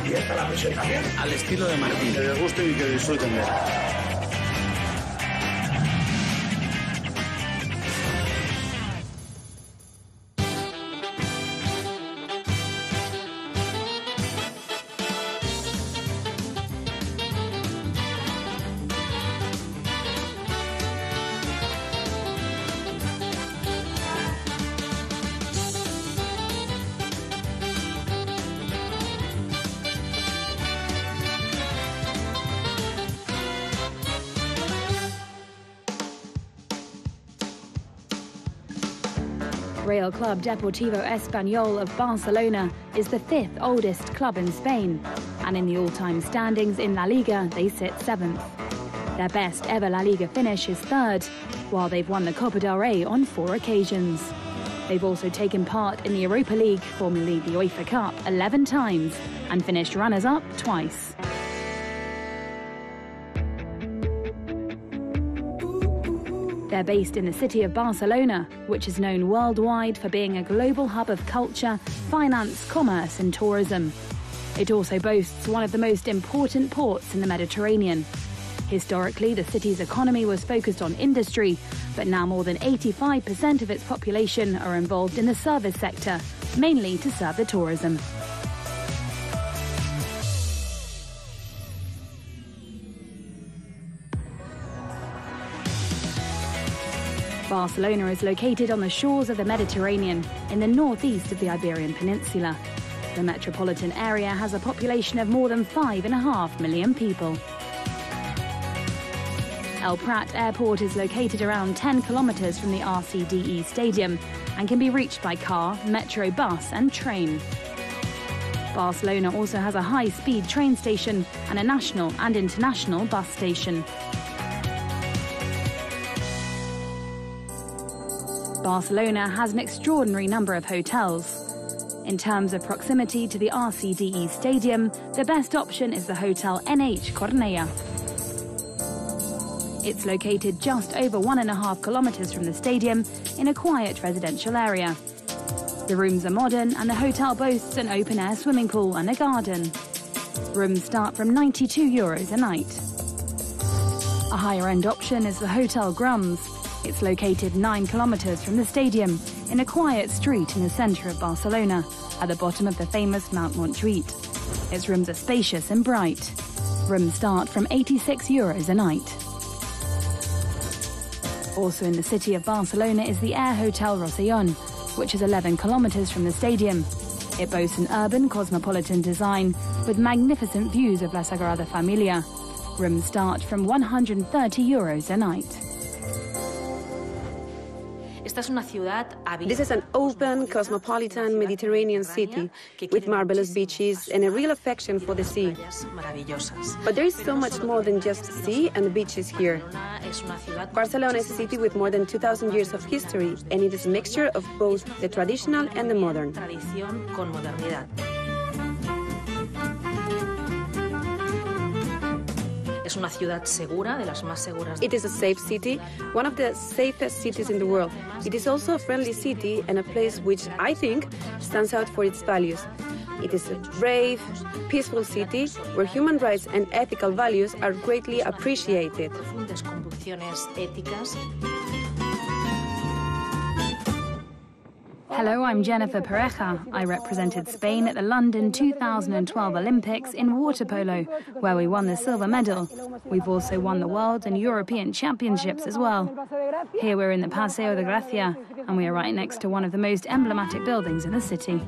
Y esta la presentación al estilo de Martín. Que les guste y que disfruten de ella. Real Club Deportivo Espanyol of Barcelona is the 5th oldest club in Spain, and in the all-time standings in La Liga they sit 7th. Their best ever La Liga finish is 3rd, while they've won the Copa del Rey on 4 occasions. They've also taken part in the Europa League, formerly the UEFA Cup, 11 times, and finished runners-up twice. They're based in the city of Barcelona, which is known worldwide for being a global hub of culture, finance, commerce and tourism. It also boasts one of the most important ports in the Mediterranean. Historically, the city's economy was focused on industry, but now more than 85% of its population are involved in the service sector, mainly to serve the tourism. Barcelona is located on the shores of the Mediterranean, in the northeast of the Iberian Peninsula. The metropolitan area has a population of more than 5.5 million people. El Prat Airport is located around 10 kilometres from the RCD Stadium and can be reached by car, metro, bus and train. Barcelona also has a high-speed train station and a national and international bus station. Barcelona has an extraordinary number of hotels. In terms of proximity to the RCDE Stadium, the best option is the Hotel NH Cornellà. It's located just over 1.5 kilometres from the stadium in a quiet residential area. The rooms are modern and the hotel boasts an open-air swimming pool and a garden. Rooms start from €92 a night. A higher-end option is the Hotel Grums. It's located 9 kilometres from the stadium, in a quiet street in the centre of Barcelona, at the bottom of the famous Mount Montjuïc. Its rooms are spacious and bright. Rooms start from €86 a night. Also in the city of Barcelona is the Air Hotel Rosellón, which is 11 kilometres from the stadium. It boasts an urban, cosmopolitan design with magnificent views of La Sagrada Familia. Rooms start from €130 a night. This is an open, cosmopolitan Mediterranean city with marvelous beaches and a real affection for the sea. But there is so much more than just sea and beaches here. Barcelona is a city with more than 2,000 years of history, and it is a mixture of both the traditional and the modern. It is a safe city, one of the safest cities in the world. It is also a friendly city and a place which I think stands out for its values. It is a brave, peaceful city where human rights and ethical values are greatly appreciated. Hello, I'm Jennifer Pareja. I represented Spain at the London 2012 Olympics in water polo, where we won the silver medal. We've also won the World and European Championships as well. Here we're in the Paseo de Gracia, and we are right next to one of the most emblematic buildings in the city.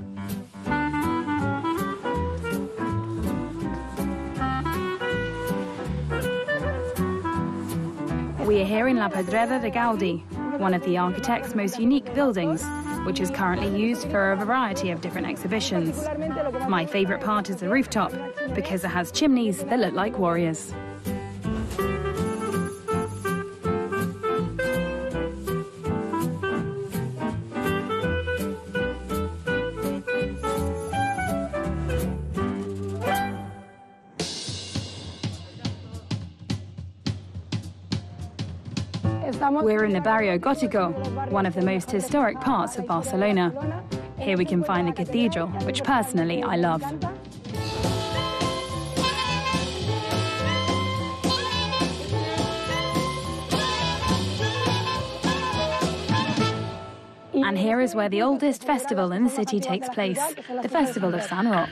We are here in La Pedrera de Gaudí, one of the architect's most unique buildings, which is currently used for a variety of different exhibitions. My favourite part is the rooftop, because it has chimneys that look like warriors. We're in the Barrio Gótico, one of the most historic parts of Barcelona. Here we can find the cathedral, which personally I love. And here is where the oldest festival in the city takes place, the Festival of San Roque.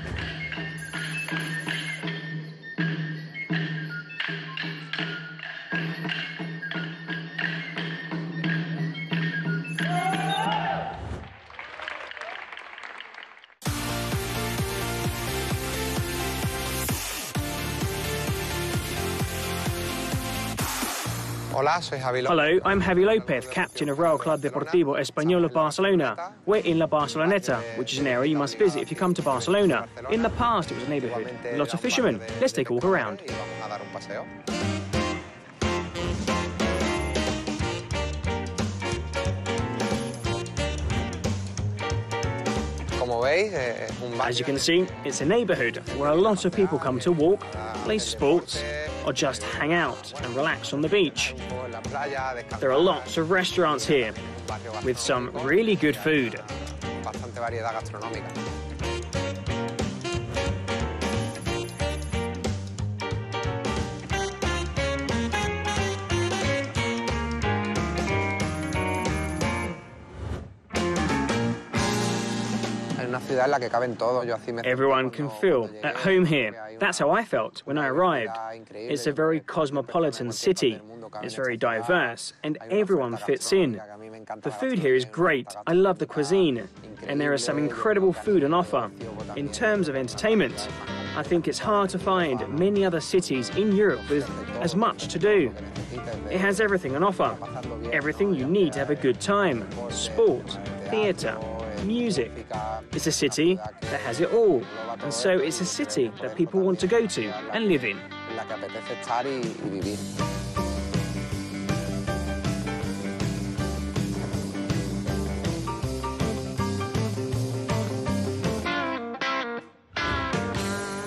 Hello, I'm Javi Lopez, captain of Real Club Deportivo Espanyol of Barcelona. We're in La Barceloneta, which is an area you must visit if you come to Barcelona. In the past, it was a neighbourhood. A lot of fishermen. Let's take a walk around. As you can see, it's a neighbourhood where a lot of people come to walk, play sports, or just hang out and relax on the beach. There are lots of restaurants here, with some really good food. Everyone can feel at home here. That's how I felt when I arrived. It's a very cosmopolitan city. It's very diverse, and everyone fits in. The food here is great. I love the cuisine, and there is some incredible food on offer. In terms of entertainment, I think it's hard to find many other cities in Europe with as much to do. It has everything on offer. Everything you need to have a good time. Sport, theatre, music. It's a city that has it all, and so it's a city that people want to go to and live in.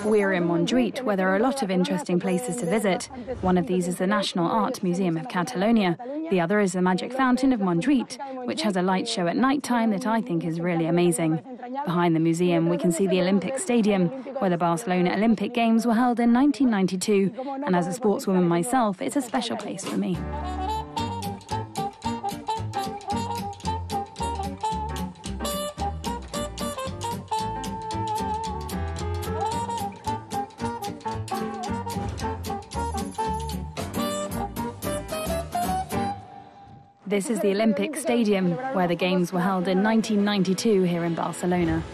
We're in Montjuïc, where there are a lot of interesting places to visit. One of these is the National Art Museum of Catalonia. The other is the Magic Fountain of Montjuïc, which has a light show at night time that I think is really amazing. Behind the museum, we can see the Olympic Stadium, where the Barcelona Olympic Games were held in 1992. And as a sportswoman myself, it's a special place for me. This is the Olympic Stadium, where the Games were held in 1992 here in Barcelona.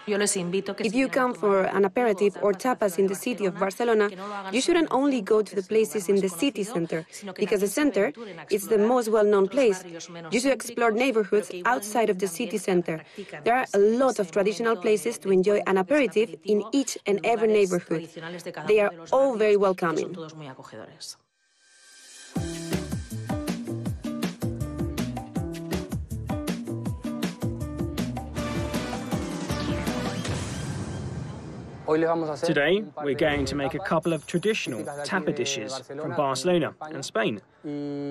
If you come for an aperitif or tapas in the city of Barcelona, you shouldn't only go to the places in the city center, because the center is the most well-known place. You should explore neighborhoods outside of the city center. There are a lot of traditional places to enjoy an aperitif in each and every neighborhood. They are all very welcoming. Today, we're going to make a couple of traditional tapa dishes from Barcelona and Spain.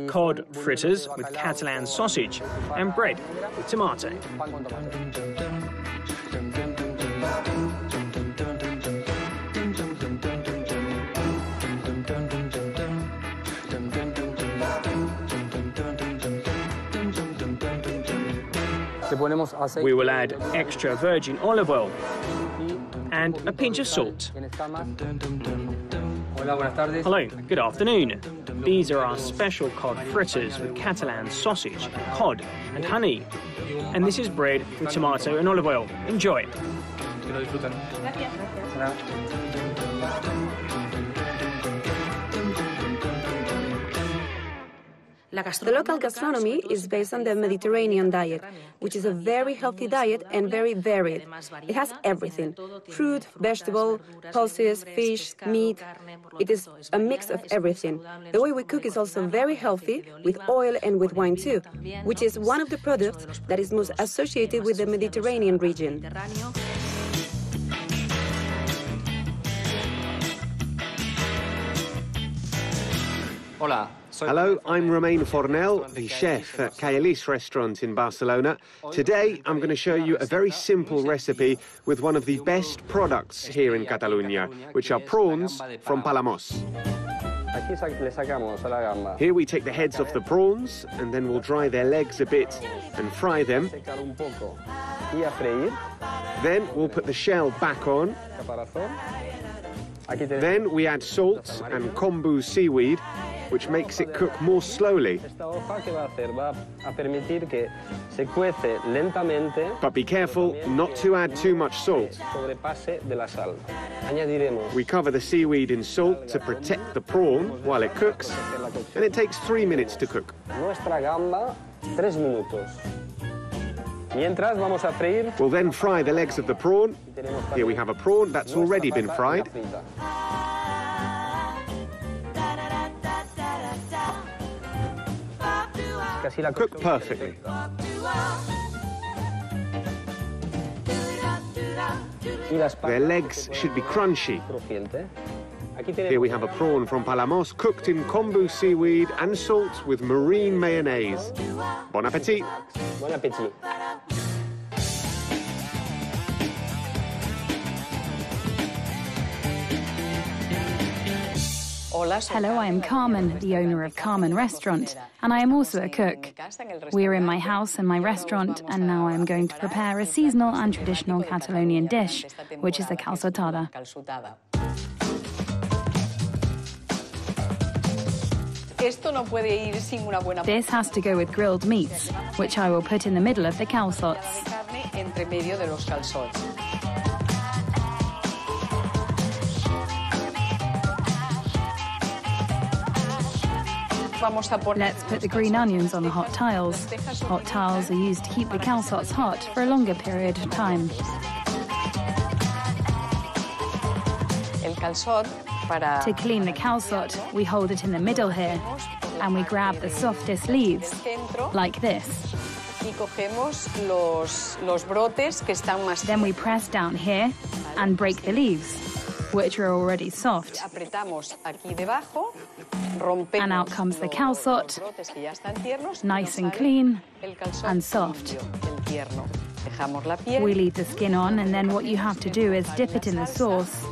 Cod fritters with Catalan sausage and bread with tomato. We will add extra virgin olive oil and a pinch of salt. Hello, good afternoon. These are our special cod fritters with Catalan sausage, cod and honey. And this is bread with tomato and olive oil. Enjoy. The local gastronomy is based on the Mediterranean diet, which is a very healthy diet and very varied. It has everything: fruit, vegetable, pulses, fish, meat. It is a mix of everything. The way we cook is also very healthy, with oil and with wine too, which is one of the products that is most associated with the Mediterranean region. Hello, I'm Romain Fornell, the chef at Caelis restaurant in Barcelona. Today, I'm going to show you a very simple recipe with one of the best products here in Catalonia, which are prawns from Palamós. Here we take the heads off the prawns, and then we'll dry their legs a bit and fry them. Then we'll put the shell back on. Then we add salt and kombu seaweed, which makes it cook more slowly. But be careful not to add too much salt. We cover the seaweed in salt to protect the prawn while it cooks, and it takes 3 minutes to cook. We'll then fry the legs of the prawn. Here we have a prawn that's already been fried. Cook perfectly. Their legs should be crunchy. Here we have a prawn from Palamós cooked in kombu seaweed and salt with marine mayonnaise. Bon appétit! Bon appétit! Hello, I am Carmen, the owner of Carmen Restaurant, and I am also a cook. We are in my house and my restaurant, and now I am going to prepare a seasonal and traditional Catalonian dish, which is the calçotada. This has to go with grilled meats, which I will put in the middle of the calçots. Let's put the green onions on the hot tiles. Hot tiles are used to keep the calçots hot for a longer period of time. To clean the calçot, we hold it in the middle here, and we grab the softest leaves, like this. Then we press down here and break the leaves, which are already soft. And out comes the calçot, nice and clean and soft. We leave the skin on, and then what you have to do is dip it in the sauce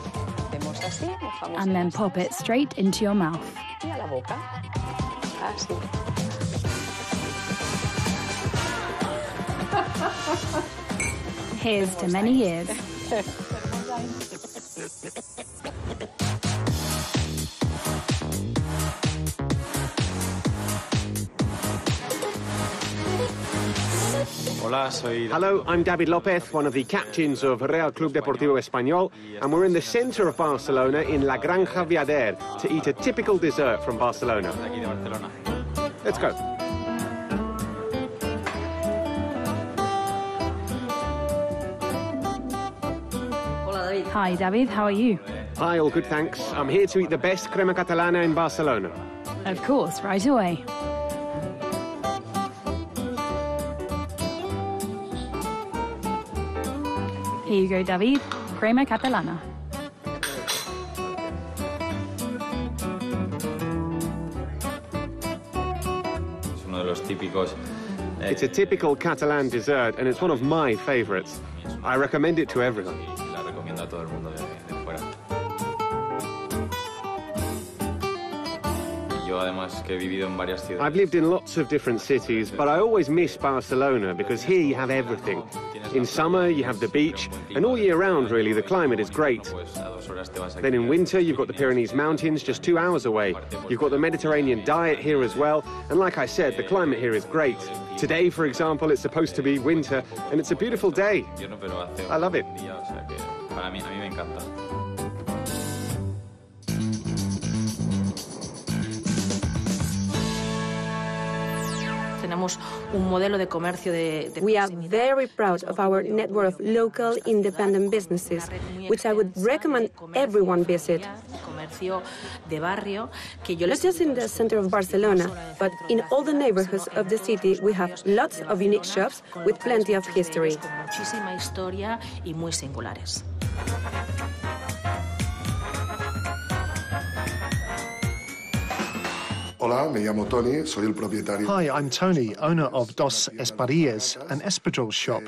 and then pop it straight into your mouth. Here's to many years. Hello, I'm David López, one of the captains of Real Club Deportivo Espanyol, and we're in the centre of Barcelona in La Granja Viader to eat a typical dessert from Barcelona. Let's go. Hi, David, how are you? Hi, all good, thanks. I'm here to eat the best crema catalana in Barcelona. Of course, right away. Here you go, David. Crema catalana. It's a typical Catalan dessert, and it's one of my favorites. I recommend it to everyone. I've lived in lots of different cities, but I always miss Barcelona because here you have everything. In summer, you have the beach, and all year round, really, the climate is great. Then in winter, you've got the Pyrenees Mountains just 2 hours away. You've got the Mediterranean diet here as well, and like I said, the climate here is great. Today, for example, it's supposed to be winter, and it's a beautiful day. I love it. We are very proud of our network of local independent businesses, which I would recommend everyone visit. Not just in the center of Barcelona, but in all the neighborhoods of the city, we have lots of unique shops with plenty of history. Hola, me llamo Tony, soy el propietario. Hi, I'm Tony, owner of Dos Espadrilles, an espadrille shop.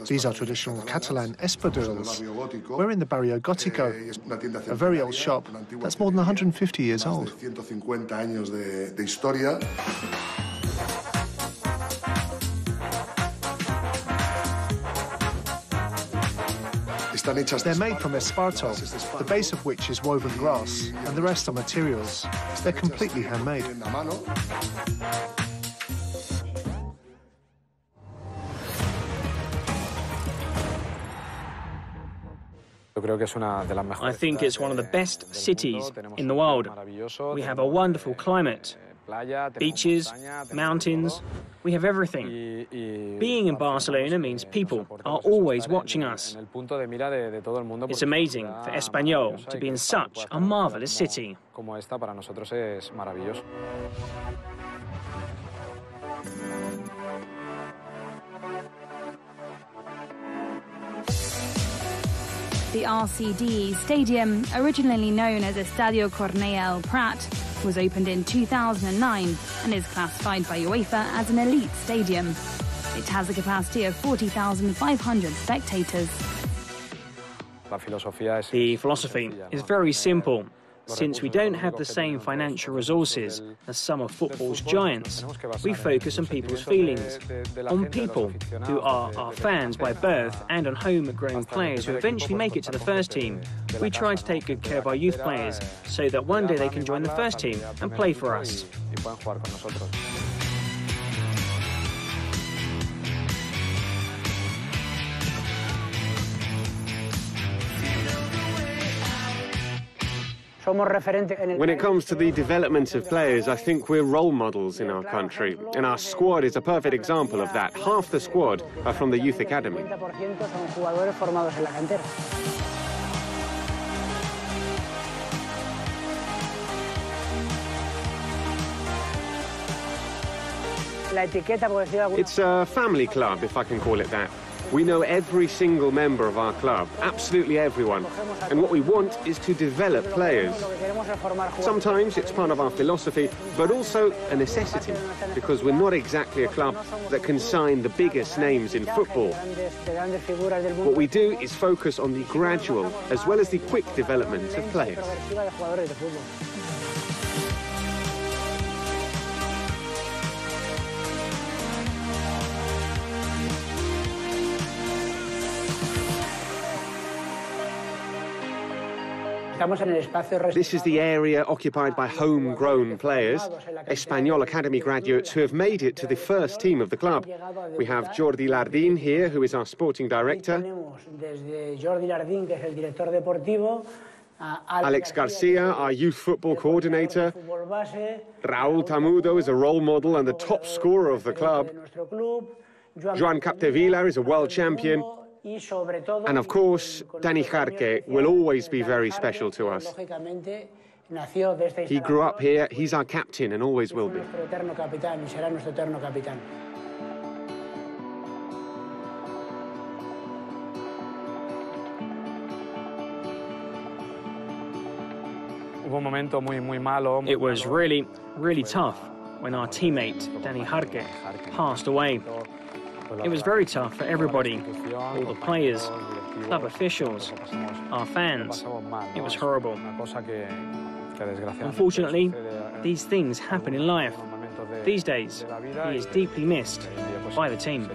These are traditional Catalan espadrilles. We're in the Barrio Gótico, a very old shop that's more than 150 years old. 150 años de historia. They're made from esparto, the base of which is woven grass, and the rest are materials. They're completely handmade. I think it's one of the best cities in the world. We have a wonderful climate. Beaches, mountains, we have everything. Being in Barcelona means people are always watching us. It's amazing for Espanyol to be in such a marvellous city. The RCD Stadium, originally known as Estadio Cornellà Prat, was opened in 2009 and is classified by UEFA as an elite stadium. It has a capacity of 40,500 spectators. The philosophy is very simple. Since we don't have the same financial resources as some of football's giants, we focus on people's feelings, on people who are our fans by birth and on homegrown players who eventually make it to the first team. We try to take good care of our youth players so that one day they can join the first team and play for us. When it comes to the development of players, I think we're role models in our country, and our squad is a perfect example of that. Half the squad are from the youth academy. It's a family club, if I can call it that. We know every single member of our club, absolutely everyone. And what we want is to develop players. Sometimes it's part of our philosophy, but also a necessity, because we're not exactly a club that can sign the biggest names in football. What we do is focus on the gradual as well as the quick development of players. This is the area occupied by homegrown players, Espanyol Academy graduates who have made it to the first team of the club. We have Jordi Lardín here, who is our sporting director. Alex Garcia, our youth football coordinator. Raúl Tamudo is a role model and the top scorer of the club. Joan Capdevila is a world champion. And of course, Dani Jarque will always be very special to us. He grew up here, he's our captain and always will be. It was really, really tough when our teammate, Dani Jarque, passed away. It was very tough for everybody, all the players, club officials, our fans. It was horrible. Unfortunately, these things happen in life. These days, he is deeply missed by the team.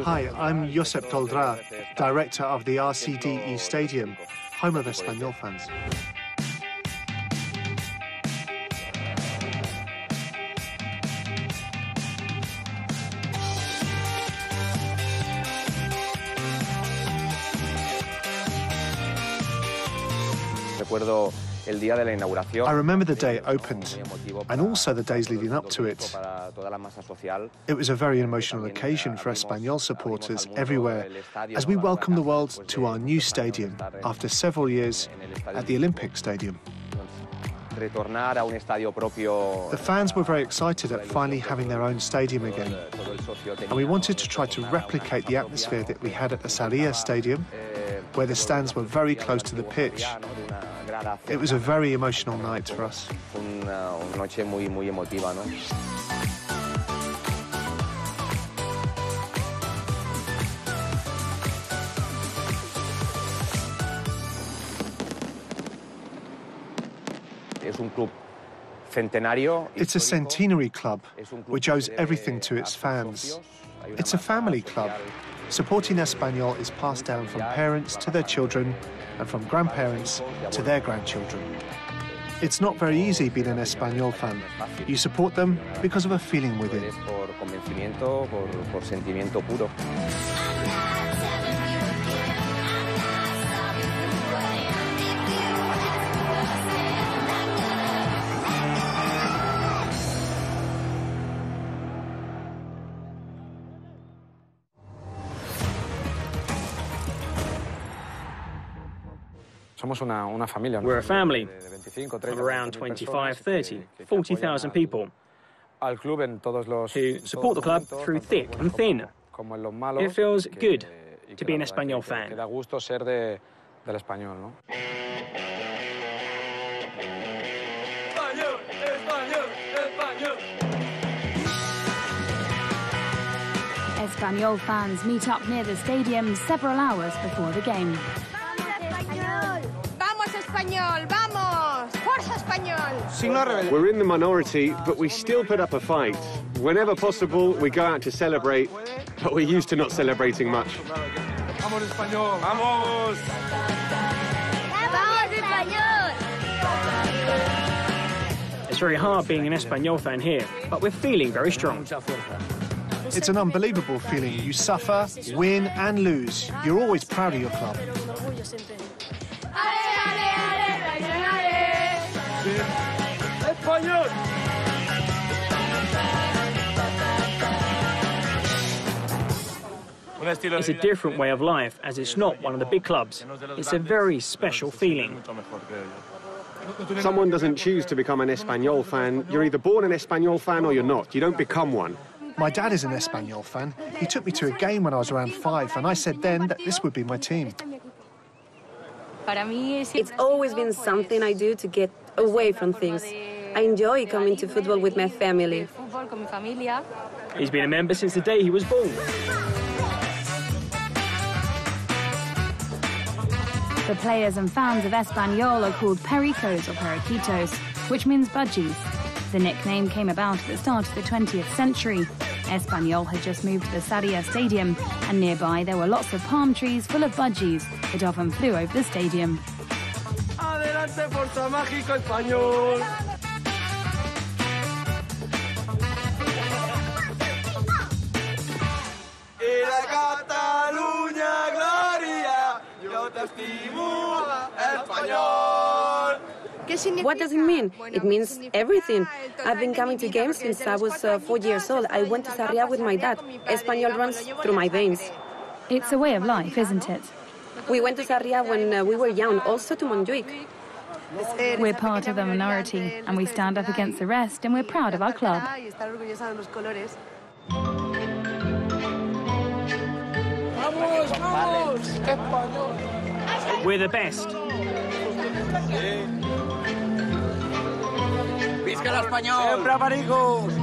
Hi, I'm Josep Toldrà, director of the RCD Stadium, home of Espanyol fans. I remember the day it opened, and also the days leading up to it. It was a very emotional occasion for Espanyol supporters everywhere, as we welcomed the world to our new stadium after several years at the Olympic Stadium. The fans were very excited at finally having their own stadium again, and we wanted to try to replicate the atmosphere that we had at the Sarria Stadium, where the stands were very close to the pitch. It was a very emotional night for us. It's a centenary club, which owes everything to its fans. It's a family club. Supporting Espanyol is passed down from parents to their children and from grandparents to their grandchildren. It's not very easy being an Espanyol fan. You support them because of a feeling within. We're a family of around 25, 30, 40,000 people who support the club through thick and thin. It feels good to be an Espanyol fan. Espanyol fans meet up near the stadium several hours before the game. We're in the minority, but we still put up a fight. Whenever possible, we go out to celebrate, but we're used to not celebrating much. Vamos Espanyol! Vamos! Vamos Espanyol! It's very hard being an Espanyol fan here, but we're feeling very strong. It's an unbelievable feeling. You suffer, win and lose. You're always proud of your club. It's a different way of life, as it's not one of the big clubs. It's a very special feeling. Someone doesn't choose to become an Espanyol fan. You're either born an Espanyol fan or you're not. You don't become one. My dad is an Espanyol fan. He took me to a game when I was around 5, and I said then that this would be my team. It's always been something I do to get away from things. I enjoy coming to football with my family. He's been a member since the day he was born. The players and fans of Espanyol are called pericos or periquitos, which means budgies. The nickname came about at the start of the 20th century. Espanyol had just moved to the Sarria Stadium, and nearby there were lots of palm trees full of budgies that often flew over the stadium. Adelante, Forza Mágico Espanyol! Y la Catalunya Gloria, yo te estimo, Espanyol! What does it mean? It means everything. I've been coming to games since I was 4 years old. I went to Sarria with my dad. Espanyol runs through my veins. It's a way of life, isn't it? We went to Sarria when we were young, also to Montjuic. We're part of the minority, and we stand up against the rest, and we're proud of our club. Vamos, vamos! Espanyol! We're the best. Visca l'Espanyol! Sempre, pericos!